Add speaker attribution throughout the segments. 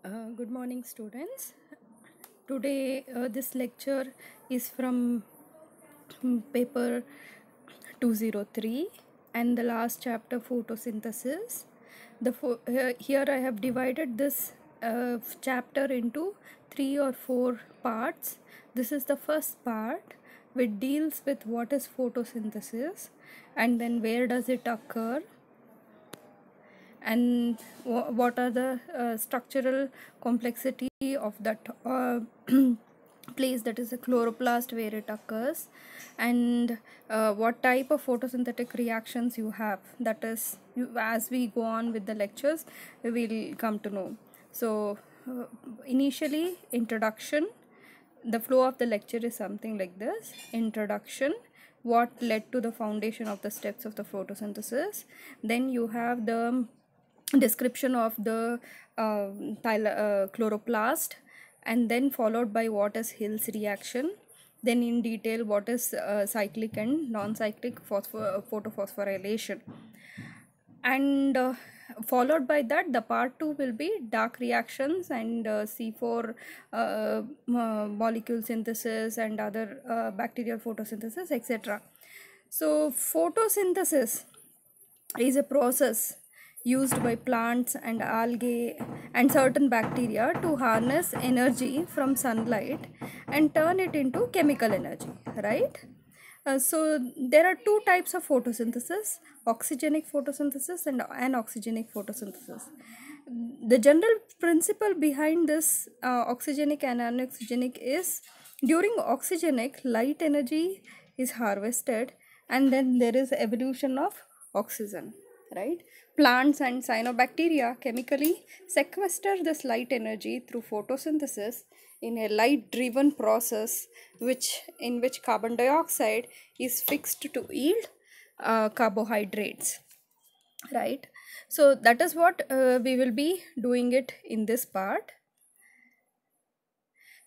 Speaker 1: Good morning, students. Today, this lecture is from paper 203 and the last chapter, photosynthesis. Here I have divided this chapter into 3 or 4 parts. This is the first part, which deals with what is photosynthesis and then where does it occur, and what are the structural complexity of that place, that is a chloroplast, where it occurs, and what type of photosynthetic reactions you have. That is, as we go on with the lectures, we will come to know. So initially, introduction. The flow of the lecture is something like this: introduction, what led to the foundation of the steps of the photosynthesis. Then you have the description of the chloroplast, and then followed by what is Hill's reaction, then in detail what is cyclic and non-cyclic photophosphorylation, and followed by that the part 2 will be dark reactions and C4 molecule synthesis and other bacterial photosynthesis, etc. So photosynthesis is a process used by plants and algae and certain bacteria to harness energy from sunlight and turn it into chemical energy, right? So there are 2 types of photosynthesis: oxygenic photosynthesis and anoxygenic photosynthesis. The general principle behind this oxygenic and anoxygenic is, during oxygenic, light energy is harvested and then there is evolution of oxygen, right? Plants and cyanobacteria chemically sequester this light energy through photosynthesis in a light driven process in which carbon dioxide is fixed to yield carbohydrates, right? So that is what we will be doing it in this part.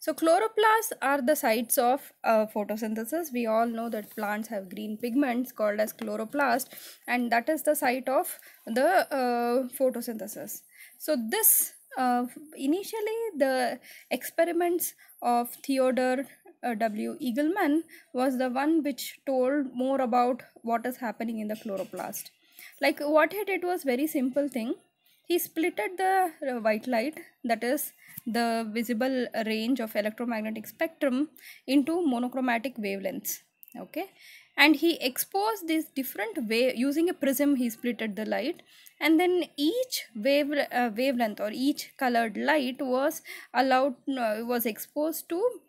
Speaker 1: So chloroplasts are the sites of photosynthesis. We all know that plants have green pigments called as chloroplast, and that is the site of the photosynthesis. So this initially the experiments of Theodore W. Eagleman was the one which told more about what is happening in the chloroplast. Like what he did was very simple thing. He splitted the white light, that is the visible range of electromagnetic spectrum, into monochromatic wavelengths, okay, and he exposed these different using a prism. He splitted the light, and then each wavelength or each colored light was was exposed to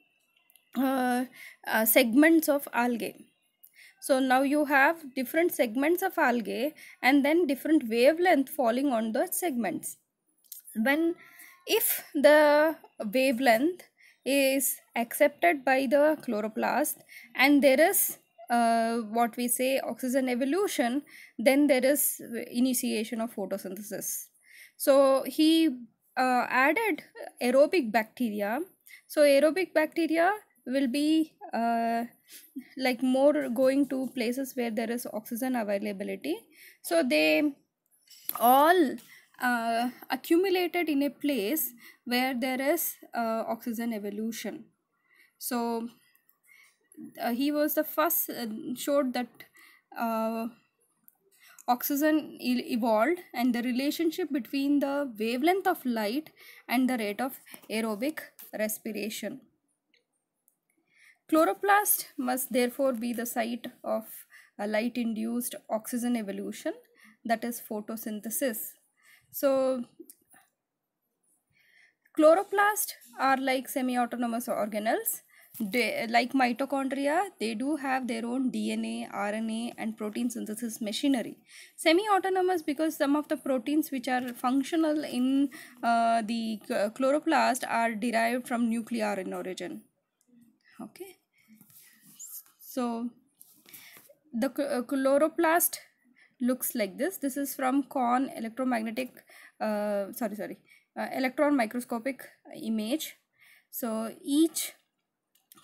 Speaker 1: segments of algae. So now you have different segments of algae and then different wavelength falling on the segments. If the wavelength is accepted by the chloroplast and there is what we say oxygen evolution, then there is initiation of photosynthesis. So he added aerobic bacteria. So aerobic bacteria will be like more going to places where there is oxygen availability. So they all accumulated in a place where there is oxygen evolution. So he was the first showed that oxygen evolved, and the relationship between the wavelength of light and the rate of aerobic respiration. Chloroplast must therefore be the site of a light induced oxygen evolution, that is photosynthesis. So chloroplasts are like semi-autonomous organelles. Like mitochondria, they do have their own DNA, RNA and protein synthesis machinery. Semi-autonomous because some of the proteins which are functional in the chloroplast are derived from nuclear in origin, okay. So the chloroplast looks like this. This is from Kohn electromagnetic electron microscopic image. So each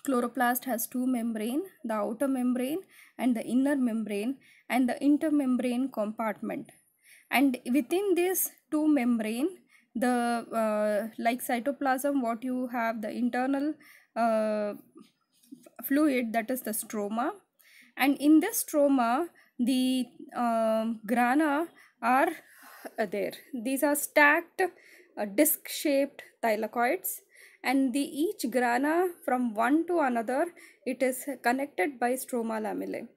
Speaker 1: chloroplast has 2 membrane, the outer membrane and the inner membrane, and the intermembrane compartment, and within this 2 membrane the like cytoplasm, what you have the internal fluid, that is the stroma, and in this stroma the grana are there. These are stacked disc shaped thylakoids, and the each grana from one to another, it is connected by stroma lamellae.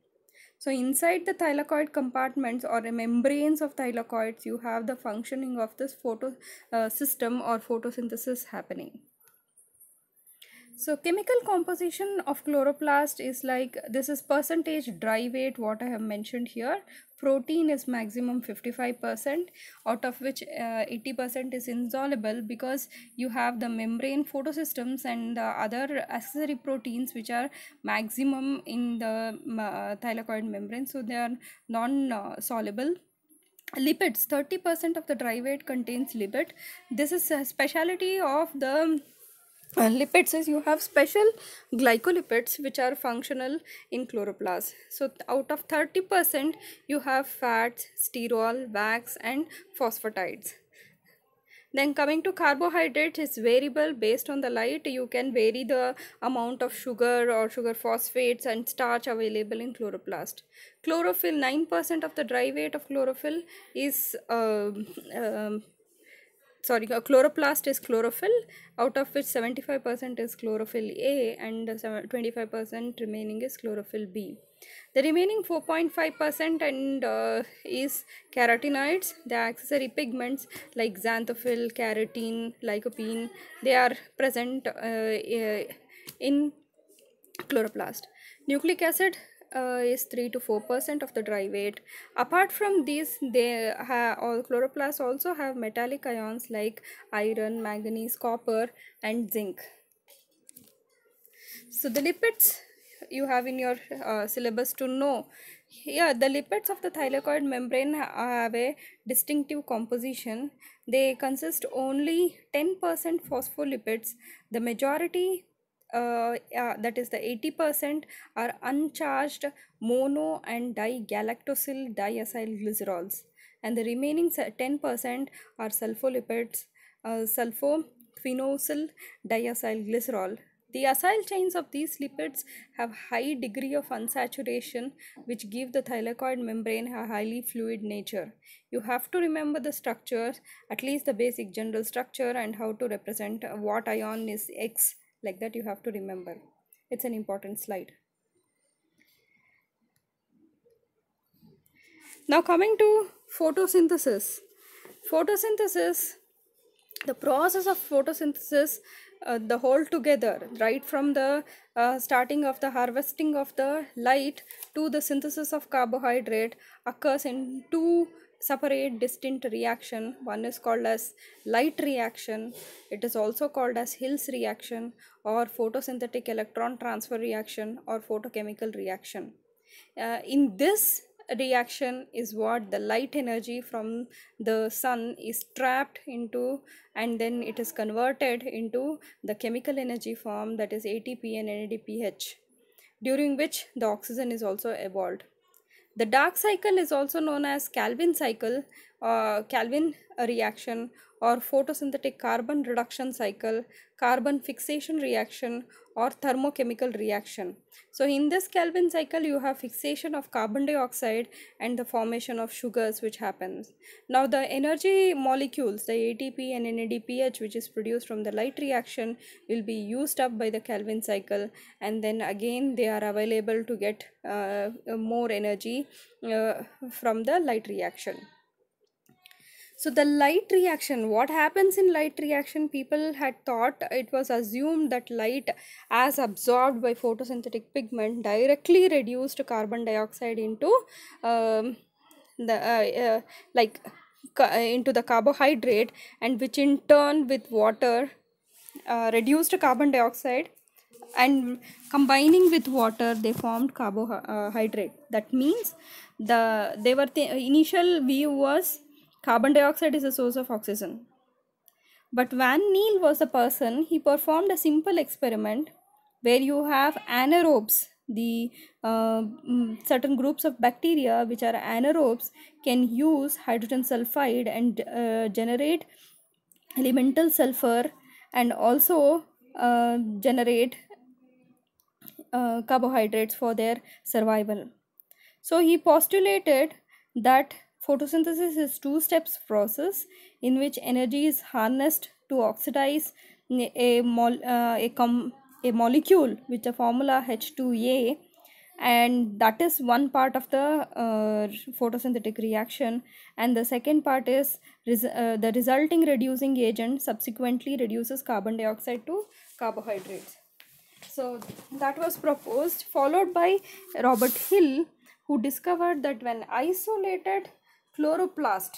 Speaker 1: So inside the thylakoid compartments or the membranes of thylakoids, you have the functioning of this photo system or photosynthesis happening. So chemical composition of chloroplast is like, this is percentage dry weight, what I have mentioned here. Protein is maximum 55%, out of which 80% is insoluble, because you have the membrane photosystems and the other accessory proteins which are maximum in the thylakoid membrane, so they are non-soluble. Lipids, 30% of the dry weight contains lipid. This is a speciality of the lipids, is you have special glycolipids which are functional in chloroplast. So out of 30% you have fats, sterol, wax and phosphatides. Then coming to carbohydrates, is variable based on the light. You can vary the amount of sugar or sugar phosphates and starch available in chloroplast. Chlorophyll, 9% of the dry weight of chlorophyll is chloroplast is chlorophyll, out of which 75% is chlorophyll A and 25% remaining is chlorophyll B. The remaining 4.5% and is carotenoids, the accessory pigments like xanthophyll, carotene, lycopene, they are present in chloroplast. Nucleic acid is 3 to 4% of the dry weight. Apart from these, all chloroplasts also have metallic ions like iron, manganese, copper and zinc. So the lipids you have in your syllabus to know. Here the lipids of the thylakoid membrane have a distinctive composition. They consist only 10% phospholipids. The majority, that is the 80%, are uncharged mono and digalactosyl diacylglycerols, and the remaining 10% are sulfolipids, sulfophenosyl diacylglycerol. The acyl chains of these lipids have high degree of unsaturation, which give the thylakoid membrane a highly fluid nature. You have to remember the structures, at least the basic general structure, and how to represent what ion is X, like that you have to remember. It's an important slide. Now coming to photosynthesis. Photosynthesis, the process of photosynthesis, the whole together, right from the starting of the harvesting of the light to the synthesis of carbohydrate, occurs in two separate distinct reaction. One is called as light reaction. It is also called as Hill's reaction, or photosynthetic electron transfer reaction, or photochemical reaction. In this reaction is what the light energy from the sun is trapped into, and then it is converted into the chemical energy form, that is ATP and NADPH, during which the oxygen is also evolved. The dark cycle is also known as Calvin cycle, Calvin reaction, or photosynthetic carbon reduction cycle, carbon fixation reaction, or thermochemical reaction. So in this Calvin cycle, you have fixation of carbon dioxide and the formation of sugars which happens. Now the energy molecules, the ATP and NADPH, which is produced from the light reaction, will be used up by the Calvin cycle, and then again they are available to get more energy from the light reaction. So the light reaction, what happens in light reaction? People had thought, it was assumed that light as absorbed by photosynthetic pigment directly reduced carbon dioxide into into the carbohydrate, and which in turn with water reduced carbon dioxide, and combining with water they formed carbohydrate. That means initial view was carbon dioxide is a source of oxygen. But Van Niel was the person, he performed a simple experiment where you have anaerobes, the certain groups of bacteria which are anaerobes can use hydrogen sulfide and generate elemental sulfur, and also generate carbohydrates for their survival. So he postulated that photosynthesis is two steps process in which energy is harnessed to oxidize a molecule with the formula H2A, and that is one part of the photosynthetic reaction, and the second part is the resulting reducing agent subsequently reduces carbon dioxide to carbohydrates. So that was proposed, followed by Robert Hill, who discovered that when isolated chloroplast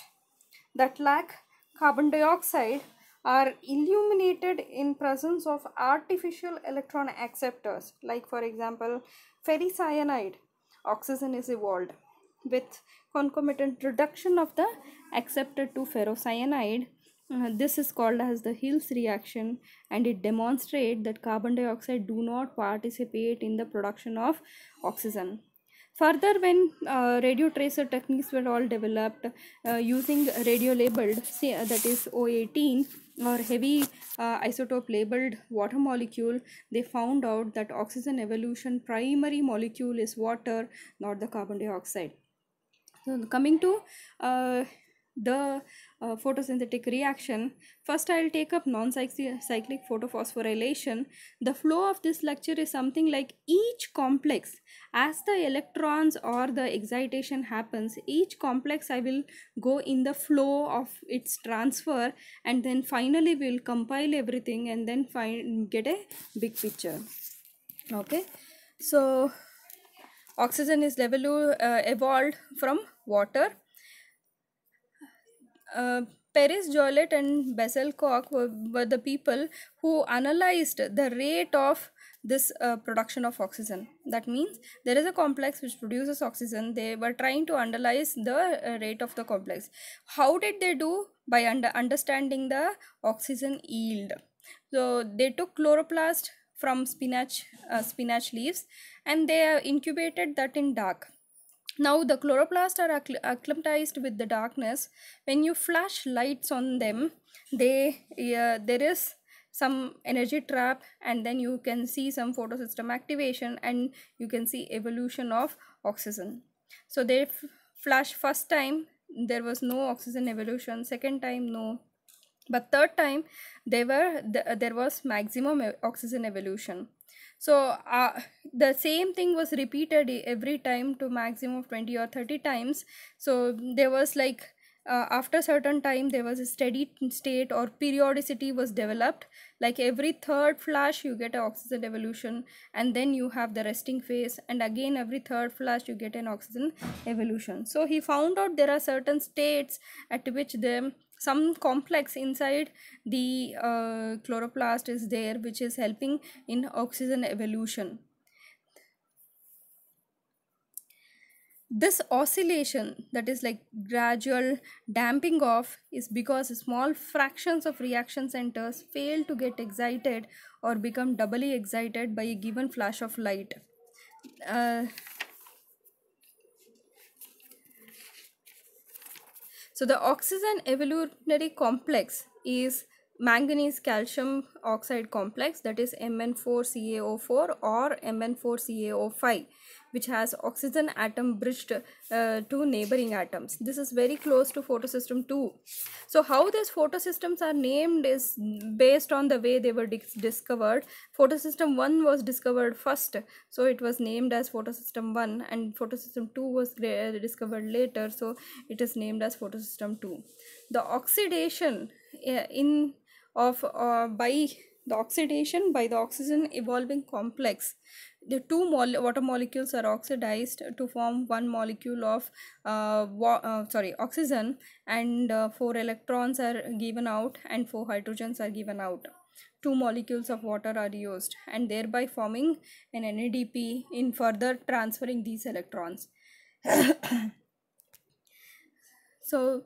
Speaker 1: that lack carbon dioxide are illuminated in presence of artificial electron acceptors, like for example ferricyanide, oxygen is evolved with concomitant reduction of the acceptor to ferrocyanide. This is called as the Hill's reaction, and it demonstrates that carbon dioxide do not participate in the production of oxygen. Further, when radio tracer techniques were all developed using radio labeled, that is O18 or heavy isotope labeled water molecule, they found out that oxygen evolution primary molecule is water, not the carbon dioxide. So coming to the photosynthetic reaction, first I'll take up non-cyclic photophosphorylation. The flow of this lecture is something like each complex, as the electrons or the excitation happens, each complex I will go in the flow of its transfer, and then finally we'll compile everything and then get a big picture. Okay, so oxygen is evolved from water. Paris Jolet and Bessel Koch were the people who analyzed the rate of this production of oxygen. That means there is a complex which produces oxygen. They were trying to analyze the rate of the complex. How did they do? By understanding the oxygen yield. So they took chloroplast from spinach leaves, and they incubated that in dark. Now the chloroplasts are acclimatized with the darkness. When you flash lights on them, there is some energy trap, and then you can see some photosystem activation, and you can see evolution of oxygen. So they flash first time, there was no oxygen evolution, second time no, but third time there was maximum oxygen evolution. So the same thing was repeated every time to maximum of 20 or 30 times. So there was like after certain time there was a steady state or periodicity was developed, like every third flash you get an oxygen evolution, and then you have the resting phase, and again every third flash you get an oxygen evolution. So he found out there are certain states at which some complex inside the chloroplast is there, which is helping in oxygen evolution. This oscillation, that is like gradual damping off, is because small fractions of reaction centers fail to get excited or become doubly excited by a given flash of light. So the oxygen evolutionary complex is manganese calcium oxide complex, that is Mn4CaO4 or Mn4CaO5, which has oxygen atom bridged to neighboring atoms. This is very close to photosystem 2. So how these photosystems are named is based on the way they were discovered. Photosystem 1 was discovered first, so it was named as photosystem 1, and photosystem 2 was discovered later, so it is named as photosystem 2. The oxidation by the oxidation by the oxygen evolving complex, the two water molecules are oxidized to form one molecule of oxygen, and 4 electrons are given out and 4 hydrogens are given out. 2 molecules of water are used, and thereby forming an NADP in further transferring these electrons. So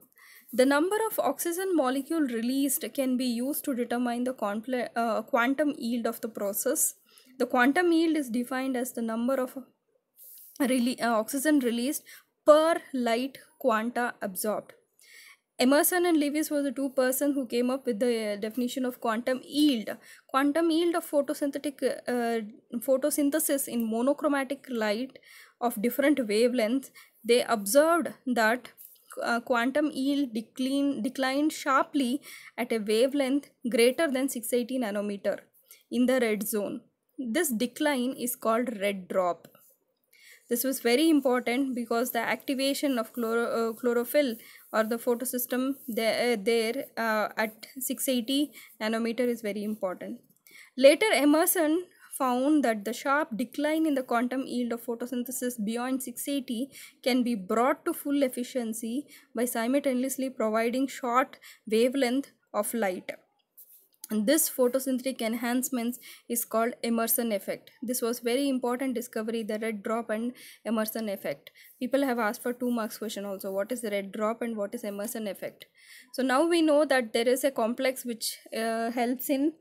Speaker 1: the number of oxygen molecule released can be used to determine the quantum yield of the process. The quantum yield is defined as the number of oxygen released per light quanta absorbed. Emerson and Lewis was the two persons who came up with the definition of quantum yield. Quantum yield of photosynthesis in monochromatic light of different wavelengths. They observed that quantum yield declined sharply at a wavelength greater than 680 nanometer in the red zone. This decline is called red drop. This was very important because the activation of chlorophyll or the photosystem there at 680 nanometer is very important. Later, Emerson found that the sharp decline in the quantum yield of photosynthesis beyond 680 can be brought to full efficiency by simultaneously providing short wavelength of light. And this photosynthetic enhancements is called Emerson effect. This was very important discovery, the red drop and Emerson effect. People have asked for 2 marks question also, what is the red drop and what is Emerson effect. So now we know that there is a complex which helps in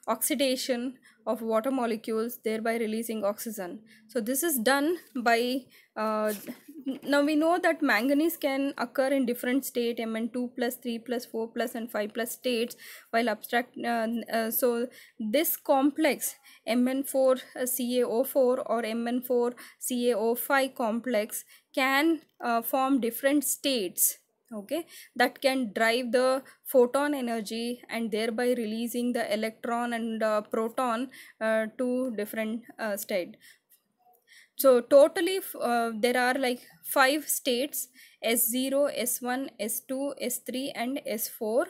Speaker 1: oxidation of water molecules, thereby releasing oxygen. So this is done by now we know that manganese can occur in different state, Mn2 plus 3 plus 4 plus and 5 plus states, while abstract so this complex Mn4 CaO4 or Mn4 CaO5 complex can form different states, okay, that can drive the photon energy and thereby releasing the electron and proton to different state. So totally there are like 5 states: S0, S1, S2, S3 and S4.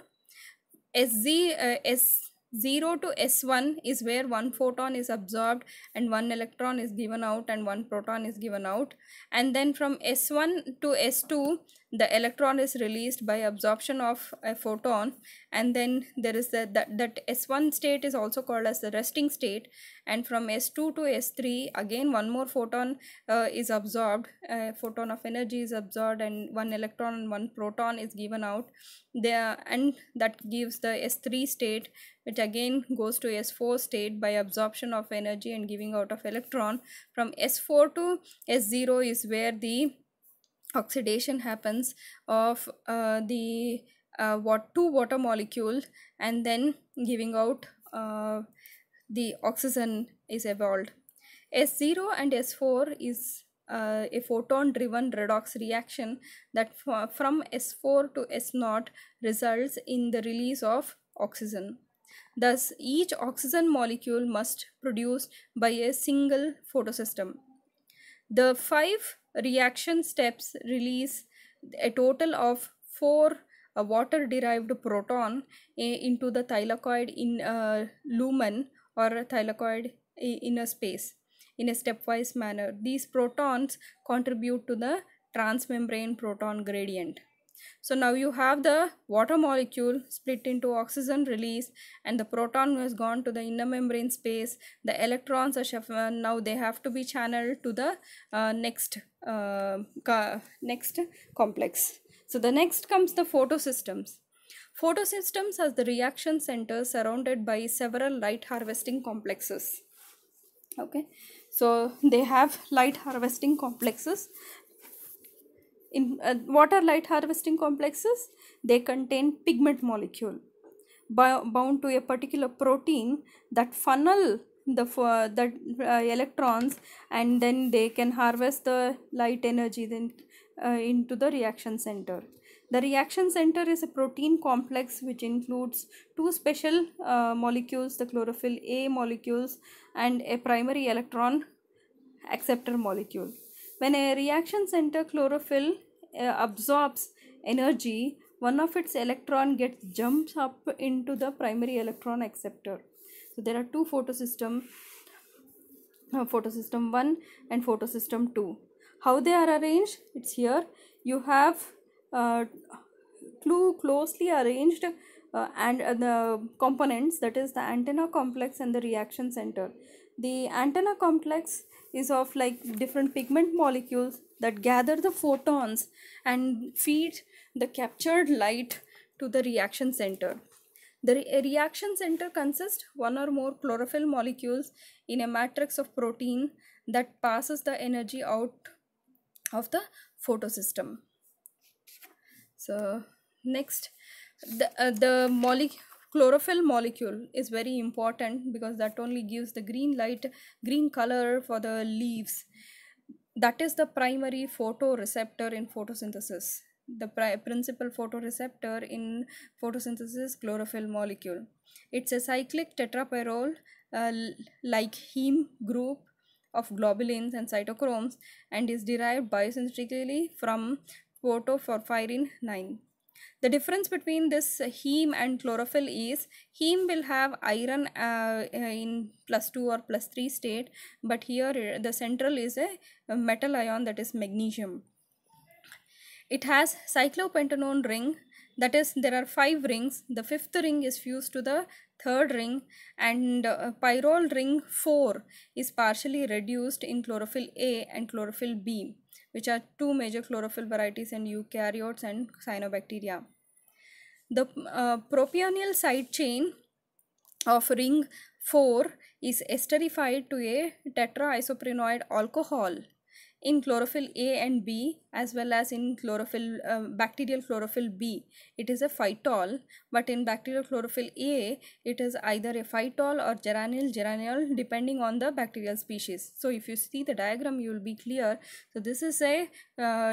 Speaker 1: S0 to S1 is where 1 photon is absorbed and 1 electron is given out and 1 proton is given out. And then from S1 to S2, the electron is released by absorption of a photon, and then there is that S1 state is also called as the resting state. And from S2 to S3, again 1 more photon is absorbed, a photon of energy is absorbed, and 1 electron and 1 proton is given out there, and that gives the S3 state, which again goes to S4 state by absorption of energy and giving out of electron. From S4 to S0 is where the oxidation happens of the two water molecules, and then giving out the oxygen is evolved. S0 and S4 is a photon driven redox reaction that from S4 to S0 results in the release of oxygen. Thus, each oxygen molecule must produce by a single photosystem. The 5 reaction steps release a total of 4 water derived proton into the thylakoid in lumen or thylakoid inner space in a stepwise manner. These protons contribute to the transmembrane proton gradient. So now you have the water molecule split into oxygen release, and the proton has gone to the inner membrane space. The electrons are now they have to be channeled to the next complex. So the next comes the photosystems. Photosystems as the reaction center surrounded by several light harvesting complexes. Okay, so they have light harvesting complexes. In what are light harvesting complexes? They contain pigment molecule bound to a particular protein that funnel the electrons, and then they can harvest the light energy then into the reaction center. The reaction center is a protein complex which includes 2 special molecules, the chlorophyll A molecules and a primary electron acceptor molecule. When a reaction center chlorophyll absorbs energy, one of its electron gets jumps up into the primary electron acceptor. So there are 2 photosystem, photosystem 1 and photosystem 2. How they are arranged? It's here. You have closely arranged and the components, that is the antenna complex and the reaction center. The antenna complex is of like different pigment molecules that gather the photons and feed the captured light to the reaction center. The reaction center consists 1 or more chlorophyll molecules in a matrix of protein that passes the energy out of the photosystem. So next, the chlorophyll molecule is very important because that only gives the green light, green color for the leaves. That is the primary photoreceptor in photosynthesis. The principal photoreceptor in photosynthesis, chlorophyll molecule. It's a cyclic tetrapyrrole like heme group of globulins and cytochromes, and is derived biosynthetically from photoporphyrin 9. The difference between this heme and chlorophyll is heme will have iron in +2 or +3 state, but here the central is a metal ion, that is magnesium. It has cyclopentanone ring, that is there are 5 rings. The 5th ring is fused to the 3rd ring, and pyrrole ring 4 is partially reduced in chlorophyll A and chlorophyll B, which are 2 major chlorophyll varieties in eukaryotes and cyanobacteria. The propionyl side chain of ring 4 is esterified to a tetraisoprenoid alcohol in chlorophyll A and B, as well as in chlorophyll bacterial chlorophyll B. It is a phytol, but in bacterial chlorophyll A, it is either a phytol or geranyl depending on the bacterial species. So if you see the diagram, you will be clear. So this is a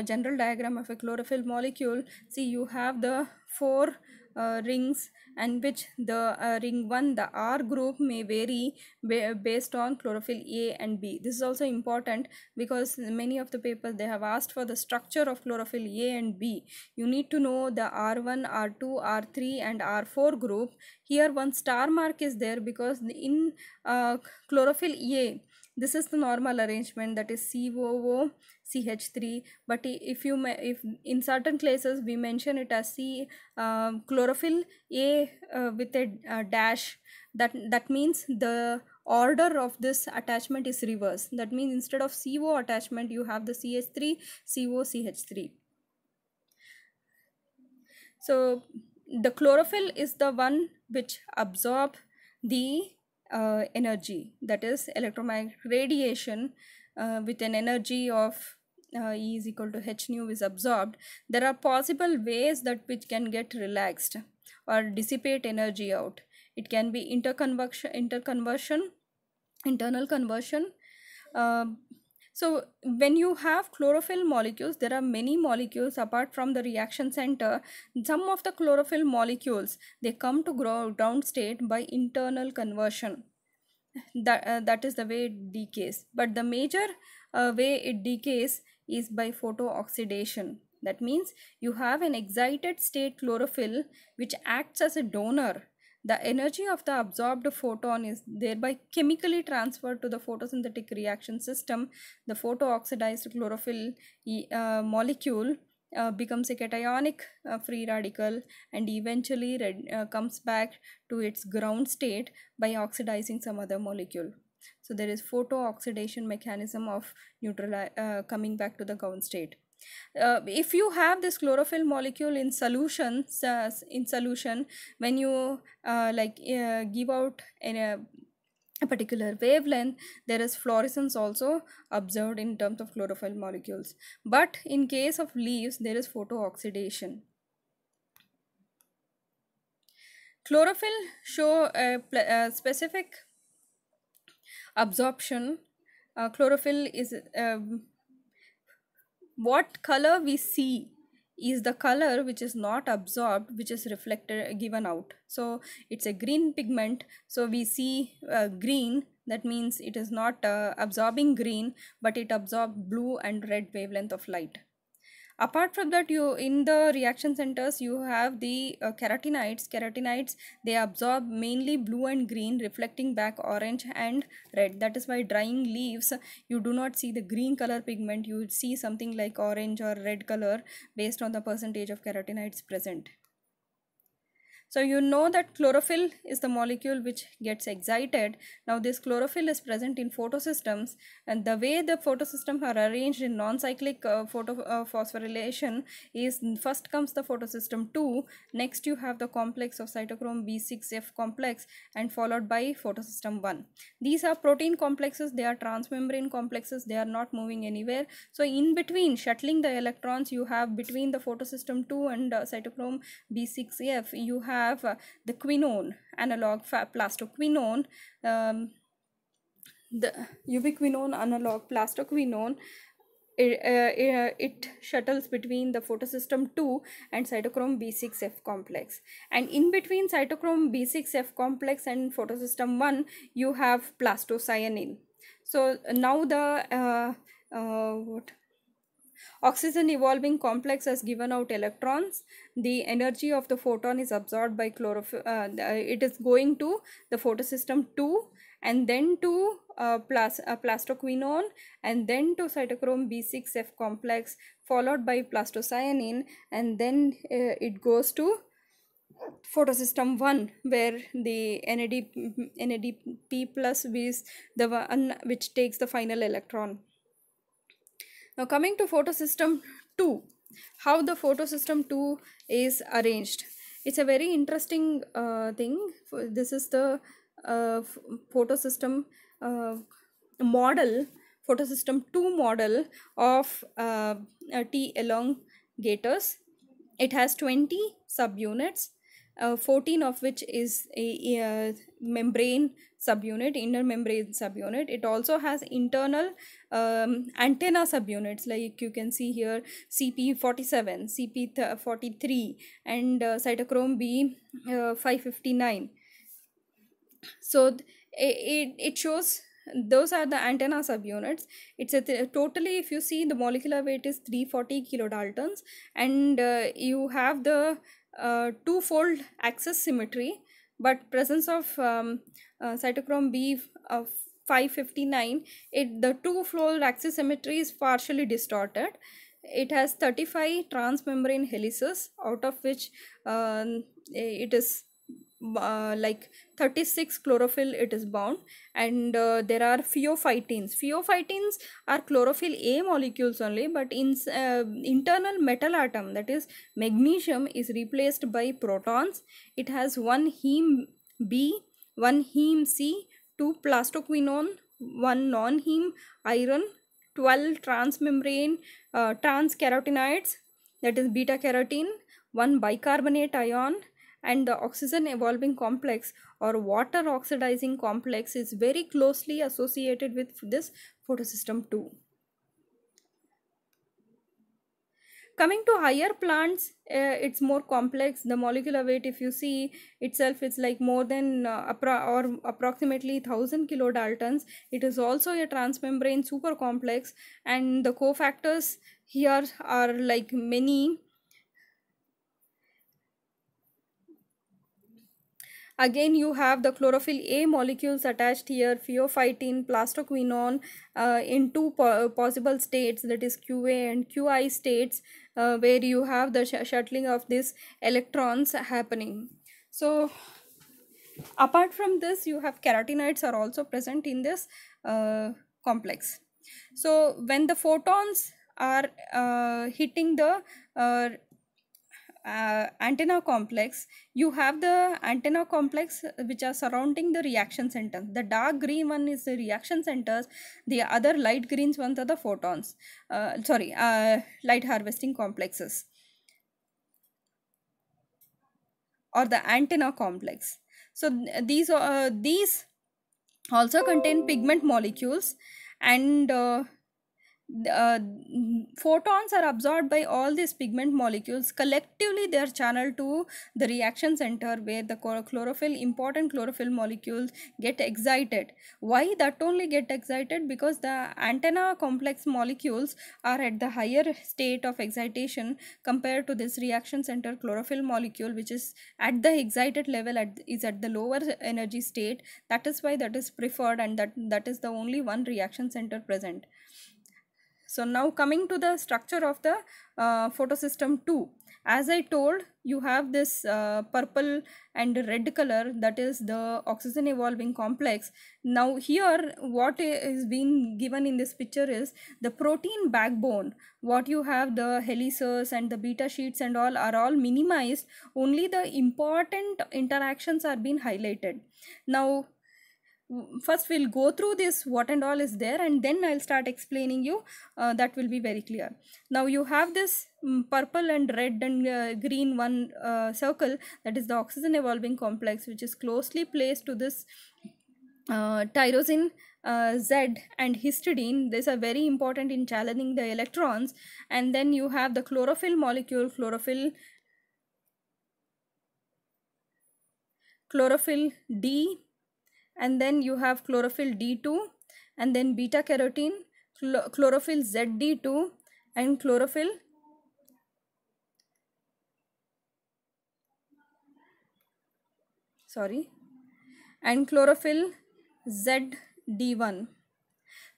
Speaker 1: general diagram of a chlorophyll molecule. See, you have the 4 rings, and which the ring 1, the R group, may vary based on chlorophyll A and B. This is also important because many of the papers, they have asked for the structure of chlorophyll A and B. You need to know the R1, R2, R3 and R4 group. Here one star mark is there because in chlorophyll A, this is the normal arrangement, that is COO CH3, but if in certain places we mention it as chlorophyll A with a dash, that means the order of this attachment is reverse. That means instead of CO attachment, you have the CH3 CO CH3. So the chlorophyll is the one which absorb the energy, that is electromagnetic radiation with an energy of E is equal to H nu is absorbed. There are possible ways that which can get relaxed or dissipate energy out. It can be internal conversion. So when you have chlorophyll molecules, there are many molecules apart from the reaction center. Some of the chlorophyll molecules, they come to ground state by internal conversion. That is the way it decays. But the major way it decays is by photooxidation. That means you have an excited state chlorophyll which acts as a donor. The energy of the absorbed photon is thereby chemically transferred to the photosynthetic reaction system. The photooxidized chlorophyll molecule becomes a cationic free radical, and eventually comes back to its ground state by oxidizing some other molecule. So there is photooxidation mechanism of coming back to the ground state. If you have this chlorophyll molecule in solution, when you give out a particular wavelength, there is fluorescence also observed in terms of chlorophyll molecules. But in case of leaves, there is photooxidation. Chlorophyll show a specific absorption. Chlorophyll is what color we see is the color which is not absorbed, which is reflected, given out. So it's a green pigment, so we see green. That means it is not absorbing green, but it absorbs blue and red wavelength of light. Apart from that, you in the reaction centers, you have the carotenoids. They absorb mainly blue and green, reflecting back orange and red. That is why drying leaves, you do not see the green color pigment, you see something like orange or red color based on the percentage of carotenoids present. So you know that chlorophyll is the molecule which gets excited. Now this chlorophyll is present in photosystems, and the way the photosystems are arranged in non-cyclic phosphorylation is, first comes the photosystem 2, next you have the complex of cytochrome B6F complex, and followed by photosystem 1. These are protein complexes, they are transmembrane complexes, they are not moving anywhere. So in between, shuttling the electrons, you have between the photosystem 2 and cytochrome B6F, you have the quinone analog plastoquinone, the ubiquinone analog plastoquinone. It shuttles between the photosystem 2 and cytochrome B6F complex, and in between cytochrome B6F complex and photosystem 1 you have plastocyanine. So now the what oxygen evolving complex has given out electrons. The energy of the photon is absorbed by chlorophyll. It is going to the photosystem 2 and then to plastoquinone and then to cytochrome B6F complex, followed by plastocyanine, and then it goes to photosystem 1 where the NADP plus is the one which takes the final electron. Now coming to photosystem 2, how the photosystem 2 is arranged. It's a very interesting thing. This is the photosystem model, photosystem 2 model of T elongators. It has 20 subunits, 14 of which is a membrane subunit, inner membrane subunit. It also has internal antenna subunits, like you can see here CP47, CP43, and cytochrome B 559. So it shows those are the antenna subunits. It's totally, if you see, the molecular weight is 340 kilodaltons, and you have the two-fold axis symmetry, but presence of cytochrome B 559, the two-fold axis symmetry is partially distorted. It has 35 transmembrane helices, out of which it is like 36 chlorophyll it is bound, and there are pheophytins. Pheophytines are chlorophyll A molecules only, but in internal metal atom, that is magnesium, is replaced by protons. It has one heme B, one heme C, 2 plastoquinone, one non-heme iron, 12 transmembrane transcarotenoids, that is beta carotene, one bicarbonate ion, and the oxygen evolving complex or water oxidizing complex is very closely associated with this photosystem 2. Coming to higher plants, it's more complex. The molecular weight, if you see itself, it's like more than approximately 1000 kilodaltons. It is also a transmembrane super complex, and the cofactors here are like many. Again, you have the chlorophyll A molecules attached here, pheophytin, plastoquinone, in two possible states, that is QA and QI states, where you have the shuttling of these electrons happening. So apart from this, you have carotenoids are also present in this complex. So when the photons are hitting the antenna complex, you have the antenna complex which are surrounding the reaction centers. The dark green one is the reaction centers, the other light greens ones are the photons, light harvesting complexes, or the antenna complex. So these also contain pigment molecules, and photons are absorbed by all these pigment molecules. Collectively they are channeled to the reaction center, where the important chlorophyll molecules get excited. Why that only get excited? Because the antenna complex molecules are at the higher state of excitation compared to this reaction center chlorophyll molecule, which is at the excited level, is at the lower energy state. That is why that is preferred, and that is the only one reaction center present. So now coming to the structure of the photosystem 2. as I told, you have this purple and red color, that is the oxygen evolving complex. Now here what is being given in this picture is the protein backbone. What you have, the helices and the beta sheets and all are all minimized, only the important interactions are being highlighted. Now first we'll go through this what and all is there, and then I'll start explaining you. That will be very clear. Now you have this purple and red and green one circle, that is the oxygen evolving complex, which is closely placed to this tyrosine Z and histidine. These are very important in challenging the electrons. And then you have the chlorophyll molecule, chlorophyll D, and then you have chlorophyll D2, and then beta carotene, chlorophyll ZD2, and chlorophyll ZD1.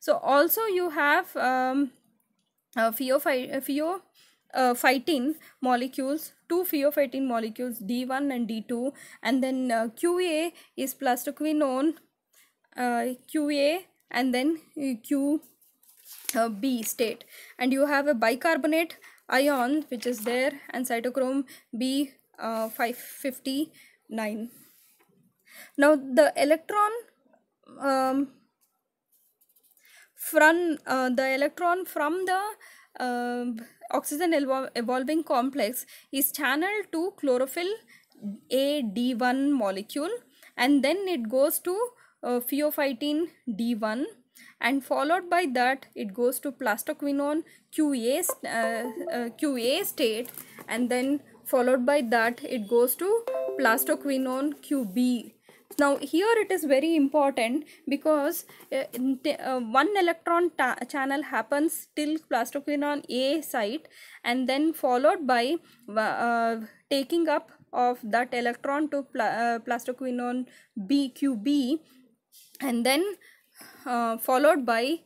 Speaker 1: So also you have phyophytin molecules, two phyophytin molecules, D1 and D2, and then QA is plastoquinone, QA, and then QB state, and you have a bicarbonate ion which is there, and cytochrome B 559. Now the electron from the oxygen evolving complex is channeled to chlorophyll AD1 molecule, and then it goes to phyophytin D1, and followed by that it goes to plastoquinone QA state, and then followed by that it goes to plastoquinone QB. Now here it is very important, because one electron channel happens till plastoquinone A site, and then followed by taking up of that electron to plastoquinone B QB, and then followed by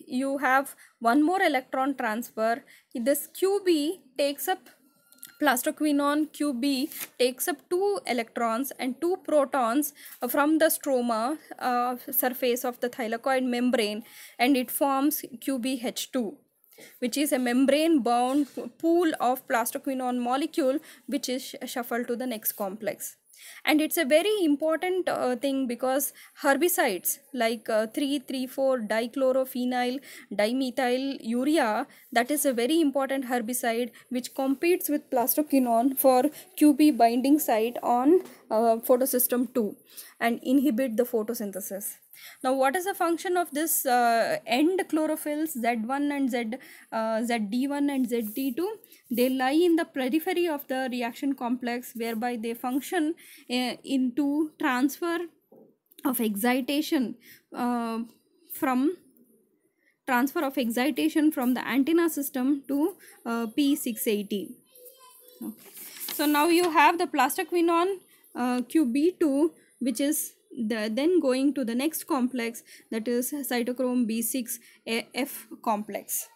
Speaker 1: you have one more electron transfer. This QB takes up, plastoquinone QB takes up 2 electrons and 2 protons from the stroma surface of the thylakoid membrane, and it forms QBH2, which is a membrane bound pool of plastoquinone molecule which is shuffled to the next complex. And it's a very important thing, because herbicides like 3,3,4 dichlorophenyl dimethyl urea, that is a very important herbicide which competes with plastoquinone for QB binding site on photosystem 2 and inhibit the photosynthesis. Now what is the function of this end chlorophylls Z1 and ZD1 and ZD2? They lie in the periphery of the reaction complex, whereby they function into transfer of excitation from the antenna system to P680. Okay. So now you have the plastoquinone QB2, which is then going to the next complex, that is cytochrome B6F complex.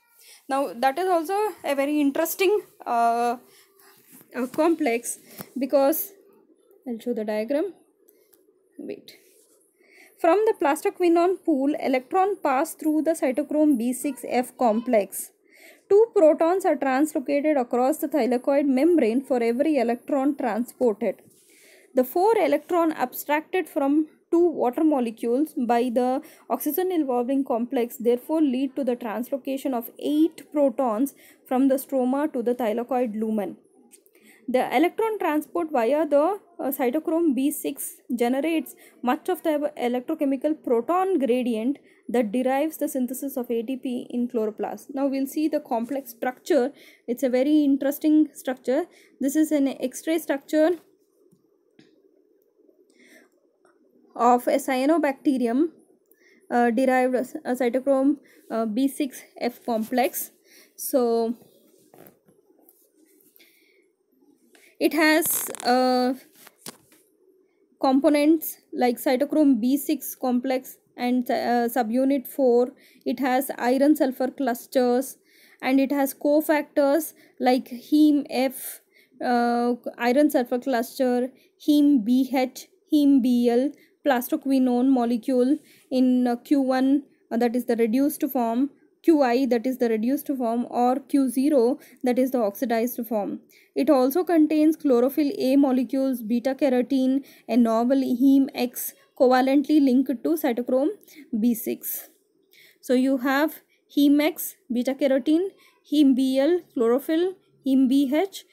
Speaker 1: Now that is also a very interesting complex, because I'll show the diagram. Wait. From the plastoquinone pool, electron pass through the cytochrome B6F complex. 2 protons are translocated across the thylakoid membrane for every electron transported. The 4 electron abstracted from 2 water molecules by the oxygen evolving complex therefore lead to the translocation of 8 protons from the stroma to the thylakoid lumen. The electron transport via the cytochrome B6 generates much of the electrochemical proton gradient that derives the synthesis of ATP in chloroplast. Now we'll see the complex structure. It's a very interesting structure. This is an X-ray structure of a cyanobacterium derived cytochrome B6F complex. So it has components like cytochrome B6 complex and subunit 4. It has iron sulfur clusters, and it has cofactors like heme F, iron sulfur cluster, heme BH, heme Bl, plastoquinone molecule in Q1, that is the reduced form, Qi, that is the reduced form, or Q0, that is the oxidized form. It also contains chlorophyll A molecules, beta carotene, a novel heme X covalently linked to cytochrome B6. So you have heme X, beta carotene, heme Bl, chlorophyll, heme BH,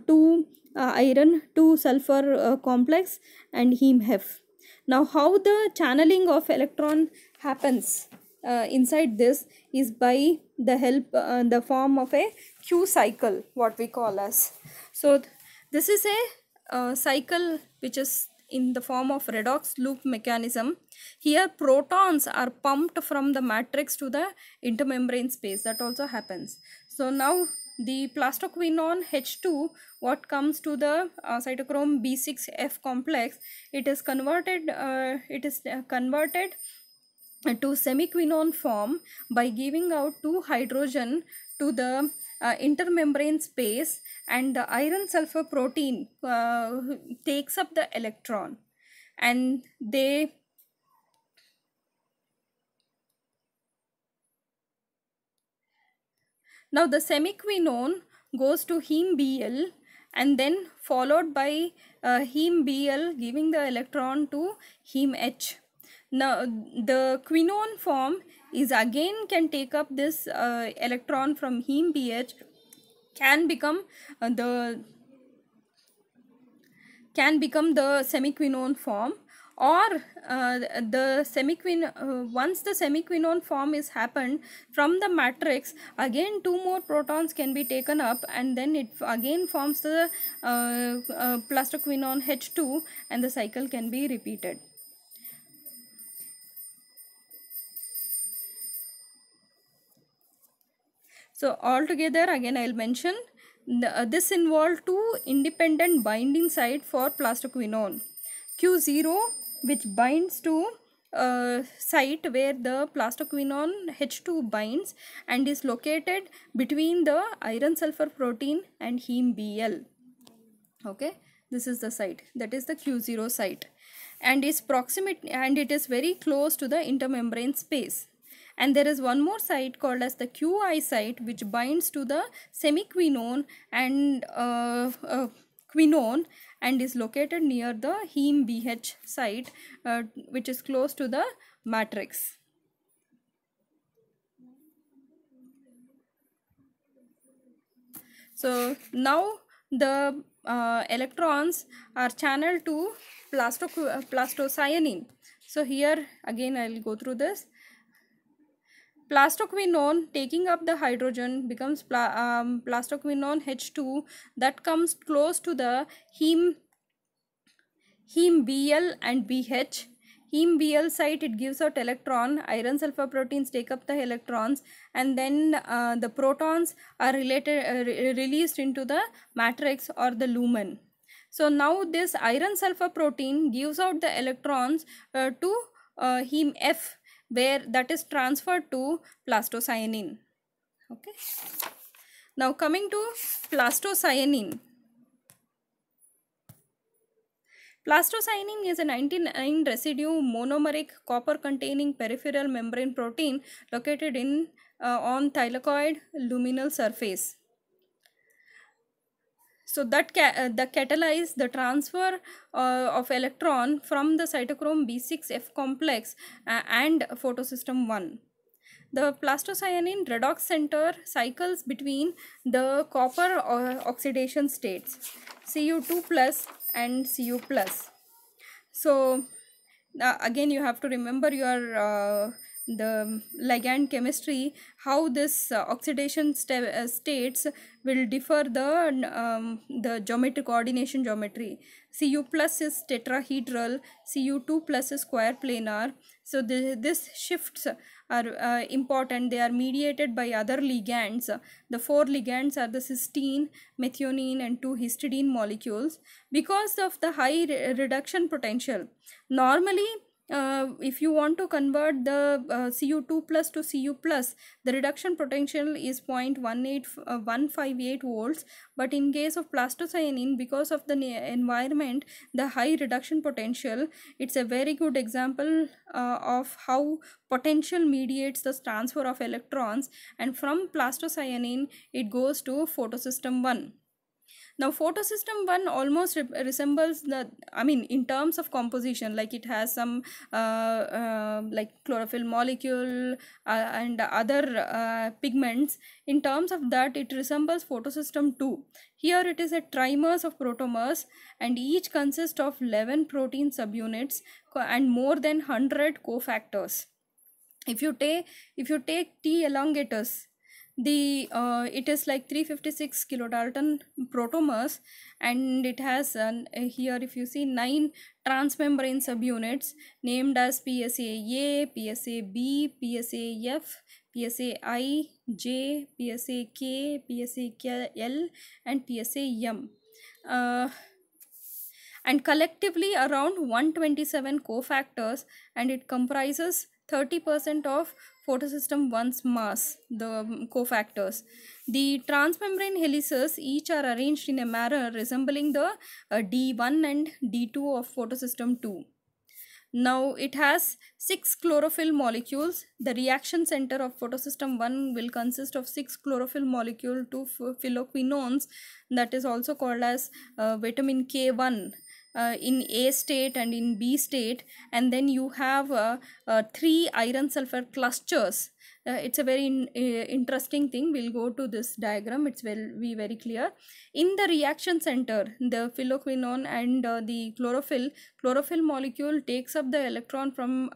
Speaker 1: 2 iron, 2 sulfur complex, and heme Hef. Now, how the channeling of electron happens inside this is by the help, the form of a Q cycle, what we call as. So this is a cycle which is in the form of redox loop mechanism. Here protons are pumped from the matrix to the intermembrane space. That also happens. So now the plastoquinone H2, what comes to the cytochrome B6F complex, it is converted to semiquinone form by giving out 2 hydrogen to the intermembrane space, and the iron sulfur protein takes up the electron, and now the semiquinone goes to heme Bl and then followed by heme Bl giving the electron to heme H. Now the quinone form is again can take up this electron from heme BH, can become the semiquinone form, or once the semiquinone form is happened from the matrix, again 2 more protons can be taken up, and then it again forms the plastoquinone H2, and the cycle can be repeated. So altogether, again I will mention, this involved 2 independent binding site for plastoquinone. Q0, which binds to site where the plastoquinone H2 binds and is located between the iron sulfur protein and heme Bl. Okay, this is the site, that is the Q0 site, and is proximate, and it is very close to the intermembrane space. And there is one more site called as the Qi site, which binds to the semiquinone and quinone, and is located near the heme BH site, which is close to the matrix. So now the electrons are channeled to plastocyanine. So here again I will go through this. Plastoquinone taking up the hydrogen becomes plastoquinone H2, that comes close to the heme Bl and BH. Heme Bl site, it gives out electron, iron sulfur proteins take up the electrons, and then the protons are released into the matrix or the lumen. So now this iron sulfur protein gives out the electrons to heme F, where that is transferred to plastocyanine. Okay. Now coming to plastocyanine. Plastocyanine is a 99 residue monomeric copper containing peripheral membrane protein located in on thylakoid luminal surface. So that catalyze the transfer of electron from the cytochrome B6F complex and photosystem 1. The plastocyanine redox center cycles between the copper oxidation states, Cu2 plus and Cu plus. So again you have to remember your the ligand chemistry, how this oxidation states will differ the geometry, coordination geometry. Cu plus is tetrahedral, Cu2 plus is square planar. So this shifts are important. They are mediated by other ligands. The 4 ligands are the cysteine, methionine and 2 histidine molecules. Because of the high reduction potential, normally if you want to convert the Cu2 plus to Cu plus, the reduction potential is 0.158 volts. But in case of plastocyanin, because of the environment, the high reduction potential, it's a very good example of how potential mediates the transfer of electrons, and from plastocyanin it goes to photosystem 1. Now photosystem 1 almost resembles the, I mean, in terms of composition, like it has some like chlorophyll molecule and other pigments. In terms of that, it resembles photosystem 2. Here it is a trimers of protomers, and each consists of 11 protein subunits and more than 100 cofactors. If you take T elongatus, the it is like 356 kilodalton protomers, and it has here if you see 9 transmembrane subunits named as PSA-A, PSA-B, PSA-F, PSA-I, J, PSA-K, PSA-L, and PSA-M. And collectively around 127 cofactors, and it comprises 30% of photosystem 1's mass, the cofactors. The transmembrane helices each are arranged in a manner resembling the D1 and D2 of photosystem 2. Now it has 6 chlorophyll molecules. The reaction center of photosystem 1 will consist of 6 chlorophyll molecule to phylloquinones, that is also called as vitamin K1 in A state and in B state, and then you have 3 iron sulfur clusters. It's a very interesting thing. We'll go to this diagram, it's will be very clear. In the reaction center, the phylloquinone and the chlorophyll molecule takes up the electron from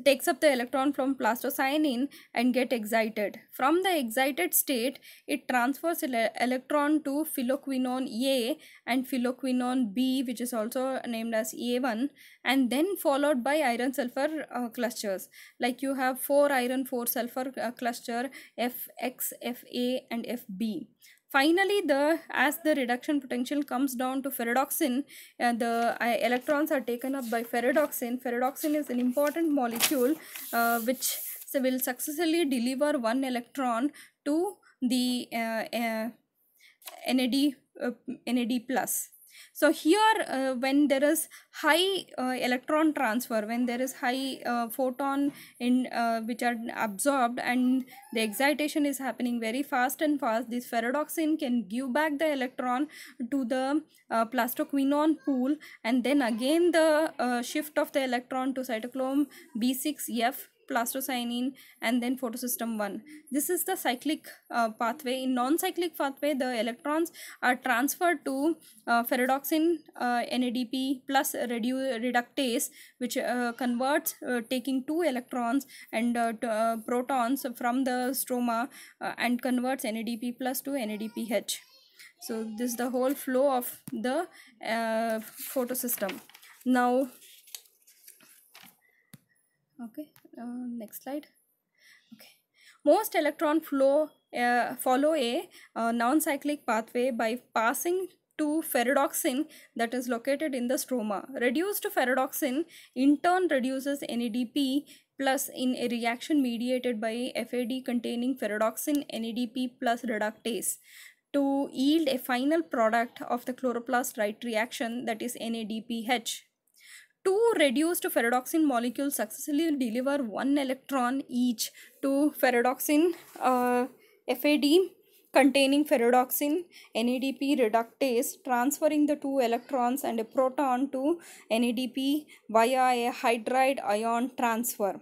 Speaker 1: takes up the electron from plastocyanin and get excited. From the excited state, it transfers electron to phylloquinone A and phylloquinone B, which is also named as A1, and then followed by iron sulfur clusters. Like you have 4 iron 4 sulfur cluster, Fx, Fa, and Fb. Finally, as the reduction potential comes down to ferredoxin, the electrons are taken up by ferredoxin. Ferredoxin is an important molecule which will successfully deliver 1 electron to the NAD plus. So here when there is high electron transfer, when there is high photon in which are absorbed and the excitation is happening very fast, this ferredoxin can give back the electron to the plastoquinone pool, and then again the shift of the electron to cytochrome B6F, plastocyanin, and then photosystem 1. This is the cyclic pathway. In non-cyclic pathway, the electrons are transferred to ferredoxin NADP plus reductase, which converts taking 2 electrons and protons from the stroma and converts NADP plus to NADPH. So this is the whole flow of the photosystem. Now okay, next slide. Okay, most electron flow follow a non-cyclic pathway by passing to ferredoxin that is located in the stroma. Reduced ferredoxin in turn reduces NADP plus in a reaction mediated by FAD containing ferredoxin NADP plus reductase to yield a final product of the chloroplast right reaction, that is NADPH. 2 reduced ferredoxin molecules successfully deliver 1 electron each to ferredoxin FAD containing ferredoxin NADP reductase, transferring the 2 electrons and a proton to NADP via a hydride ion transfer.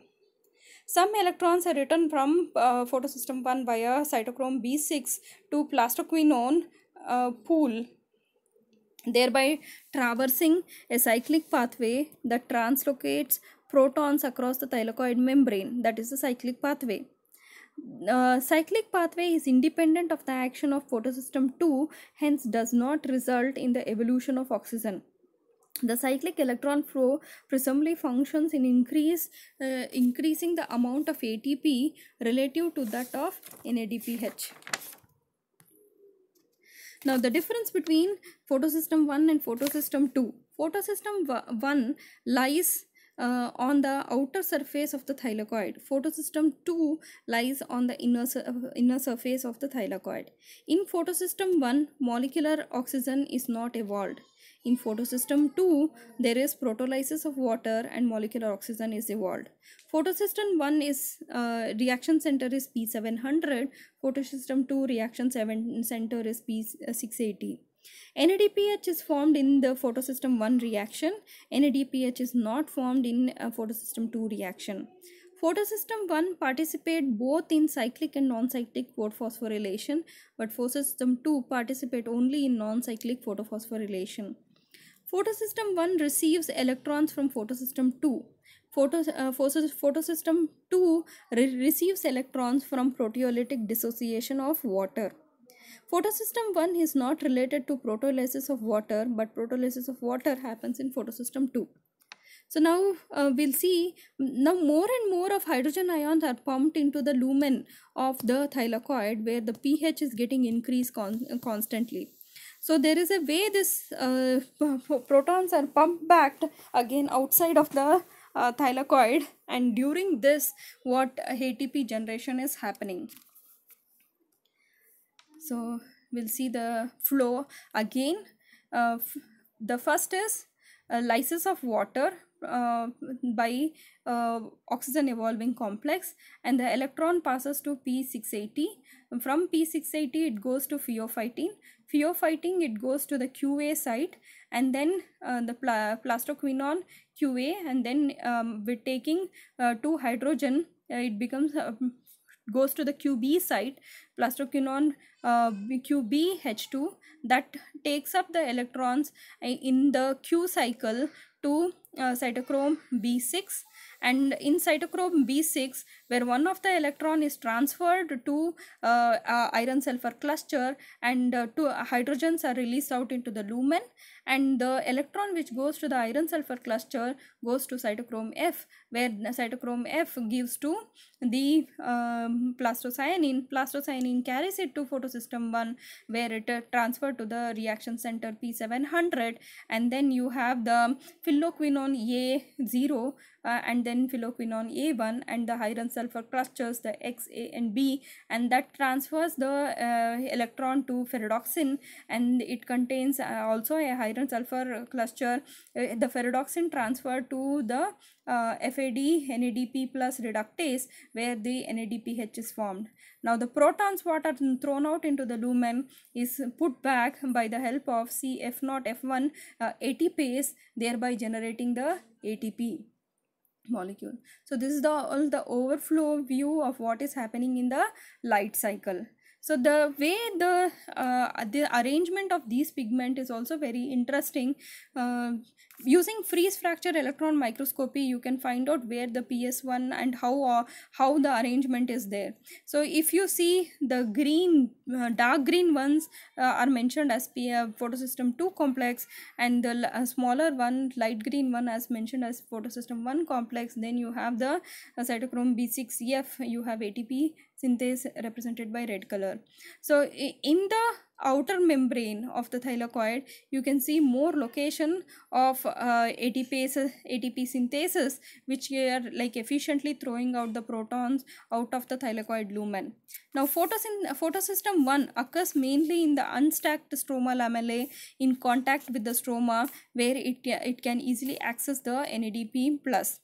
Speaker 1: Some electrons are written from photosystem 1 via cytochrome B6 to plastoquinone pool, thereby traversing a cyclic pathway that translocates protons across the thylakoid membrane. That is the cyclic pathway. Cyclic pathway is independent of the action of photosystem 2, hence does not result in the evolution of oxygen. The cyclic electron flow presumably functions in increasing the amount of ATP relative to that of NADPH. Now the difference between photosystem 1 and photosystem 2. Photosystem 1 lies on the outer surface of the thylakoid. Photosystem 2 lies on the inner surface of the thylakoid. In photosystem 1, molecular oxygen is not evolved. In photosystem 2, there is proteolysis of water and molecular oxygen is evolved. Photosystem 1 is reaction center is P700. Photosystem 2 reaction center is P680. NADPH is formed in the photosystem 1 reaction. NADPH is not formed in photosystem 2 reaction. Photosystem 1 participate both in cyclic and non-cyclic phosphorylation, but photosystem 2 participate only in non-cyclic photophosphorylation. Photosystem 1 receives electrons from photosystem 2. Photosystem 2 receives electrons from proteolytic dissociation of water. Photosystem 1 is not related to proteolysis of water, but proteolysis of water happens in photosystem 2. So now we'll see, now more and more of hydrogen ions are pumped into the lumen of the thylakoid, where the pH is getting increased constantly. So there is a way this protons are pumped back again outside of the thylakoid, and during this what ATP generation is happening. So we'll see the flow again. The first is lysis of water by oxygen evolving complex, and the electron passes to P680. From P680 it goes to pheophytene. Pheophytene it goes to the QA site, and then the plastoquinone QA, and then with taking 2 hydrogen it becomes goes to the QB site, plastoquinone QBH2, that takes up the electrons in the Q cycle to cytochrome B6, and in cytochrome B6, where one of the electron is transferred to iron sulfur cluster, and 2 hydrogens are released out into the lumen, and the electron which goes to the iron sulfur cluster goes to cytochrome F, where cytochrome F gives to the plastocyanine. Plastocyanine carries it to photosystem 1, where it transferred to the reaction center P700, and then you have the phylloquinone A0 and then phylloquinone A1 and the iron sulfur clusters, the X, A and B, and that transfers the electron to ferredoxin, and it contains also a iron sulfur cluster. The ferredoxin transferred to the FAD NADP plus reductase, where the NADPH is formed. Now the protons what are thrown out into the lumen is put back by the help of CF0F1 ATPase, thereby generating the ATP molecule. So this is all the overflow view of what is happening in the light cycle. So the way the arrangement of these pigment is also very interesting. Using freeze fracture electron microscopy, you can find out where the PS1 and how the arrangement is there. So if you see the green, dark green ones are mentioned as photosystem 2 complex, and the smaller one, light green one, as mentioned as photosystem 1 complex. Then you have the cytochrome B6F, you have ATP synthase represented by red color. So in the outer membrane of the thylakoid, you can see more location of ATP synthesis, which are like efficiently throwing out the protons out of the thylakoid lumen. Now photosystem 1 occurs mainly in the unstacked stroma lamellae in contact with the stroma, where it can easily access the NADP plus.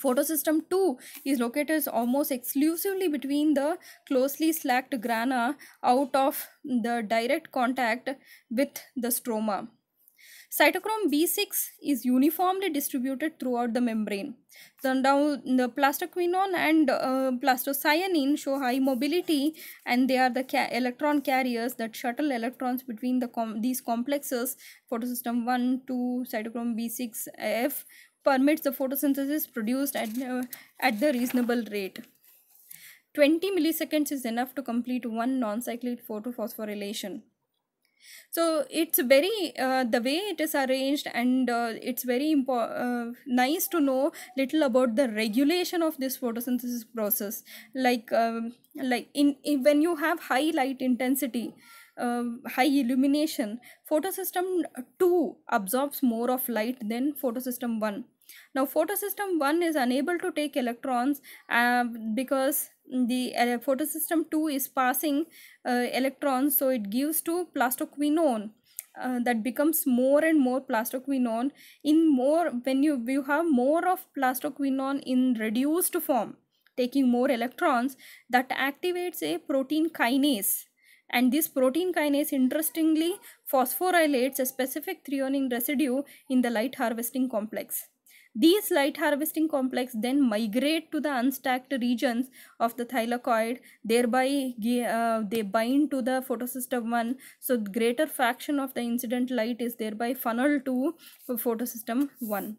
Speaker 1: Photosystem 2 is located almost exclusively between the closely slacked grana out of the direct contact with the stroma. Cytochrome B6 is uniformly distributed throughout the membrane. So now the plastoquinone and plastocyanine show high mobility, and they are the electron carriers that shuttle electrons between these complexes. Photosystem 1 to cytochrome B6F permits the photosynthesis produced at the reasonable rate. 20 milliseconds is enough to complete one non-cyclic photophosphorylation. So it's very the way it is arranged, and it's very nice to know little about the regulation of this photosynthesis process. Like when you have high light intensity, high illumination, photosystem 2 absorbs more of light than photosystem 1. Now photosystem 1 is unable to take electrons because the photosystem 2 is passing electrons, so it gives to plastoquinone. That becomes more and more plastoquinone in more. When you have more of plastoquinone in reduced form taking more electrons, that activates a protein kinase, and this protein kinase interestingly phosphorylates a specific threonine residue in the light harvesting complex. These light harvesting complex then migrate to the unstacked regions of the thylakoid, thereby they bind to the photosystem 1, so greater fraction of the incident light is thereby funneled to photosystem 1.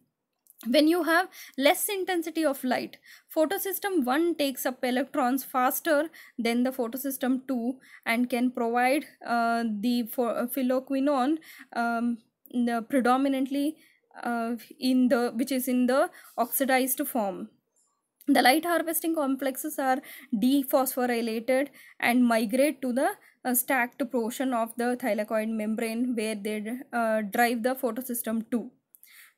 Speaker 1: When you have less intensity of light, photosystem 1 takes up electrons faster than the photosystem 2 and can provide the phylloquinone predominantly in the which is in the oxidized form. The light harvesting complexes are dephosphorylated and migrate to the stacked portion of the thylakoid membrane where they drive the photosystem 2.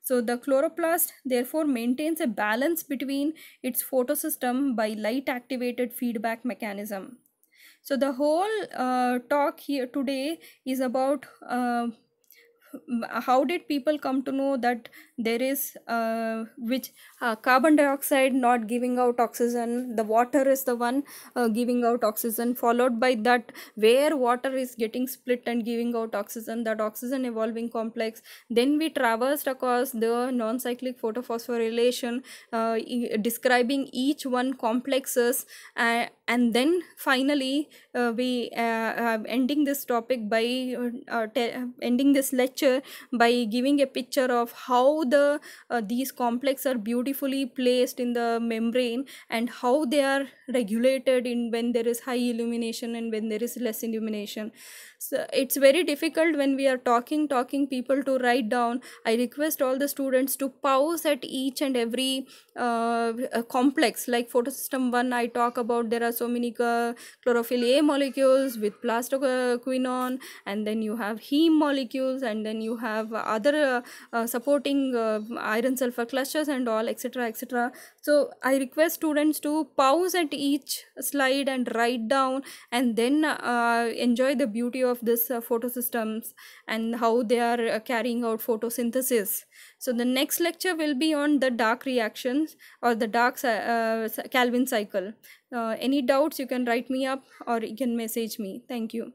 Speaker 1: So the chloroplast therefore maintains a balance between its photosystem by light activated feedback mechanism. So the whole talk here today is about how did people come to know that there is carbon dioxide not giving out oxygen, the water is the one giving out oxygen, followed by that where water is getting split and giving out oxygen, that oxygen evolving complex. Then we traversed across the non-cyclic photophosphorylation, describing each one complexes, and then finally we ending this topic by ending this lecture by giving a picture of how the these complexes are beautifully placed in the membrane and how they are regulated in when there is high illumination and when there is less illumination. So it's very difficult when we are talking people to write down. I request all the students to pause at each and every complex. Like photosystem 1, I talk about there are so many chlorophyll A molecules with plastoquinone, and then you have heme molecules, and then you have other supporting iron sulfur clusters and all, etc, etc. So I request students to pause at each slide and write down, and then enjoy the beauty of this photosystems and how they are carrying out photosynthesis. So the next lecture will be on the dark reactions or the dark Calvin cycle. Any doubts, you can write me up or you can message me. Thank you.